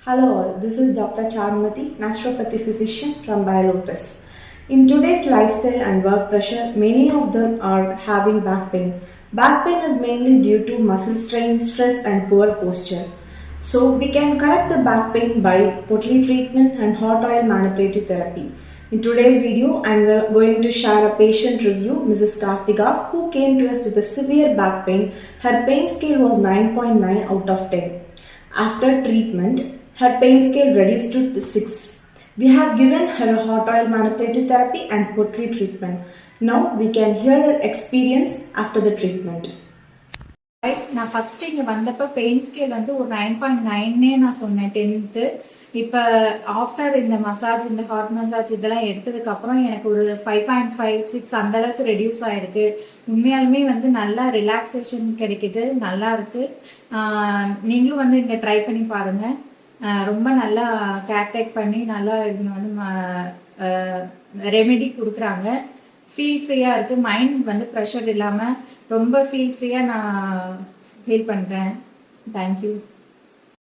Hello all, this is Dr. Charmati, naturopathy physician from BioLotus. In today's lifestyle and work pressure, many of them are having back pain. Back pain is mainly due to muscle strain, stress and poor posture. So we can correct the back pain by Potli treatment and hot oil manipulative therapy. In today's video, I am going to share a patient review, Mrs. Karthika, who came to us with a severe back pain. Her pain scale was 9.9 out of 10. After treatment, her pain scale reduced to 6. We have given her a hot oil manipulative therapy and Potli treatment. Now we can hear her experience after the treatment. நான் first இங்க வந்தப்ப pain scale வந்து ஒரு 9.9 நான் சொன்னேன் 10th. இப்போ after இந்த massage, இந்த ஹாட் மசாஜ் இதெல்லாம் எடுத்ததுக்கு அப்புறம் எனக்கு ஒரு 5.56 அந்த அளவுக்கு ரெடியூஸ் ஆயிருக்கு. உண்மையாலுமே வந்து நல்லா ரிலாக்ஸேஷன் கிடைக்குது, நல்லா இருக்கு. நீங்களும் வந்து இங்க ட்ரை பண்ணி பாருங்க. ரொம்ப நல்லா கேர்டேக் பண்ணி நல்லா இவங்க வந்து ரெமெடி கொடுக்குறாங்க. ஃபீல் ஃப்ரீயாக இருக்குது. மைண்ட் வந்து ப்ரெஷர் இல்லாமல் ரொம்ப ஃபீல் ஃப்ரீயாக நான் ஃபீல் பண்ணுறேன். தேங்க்யூ.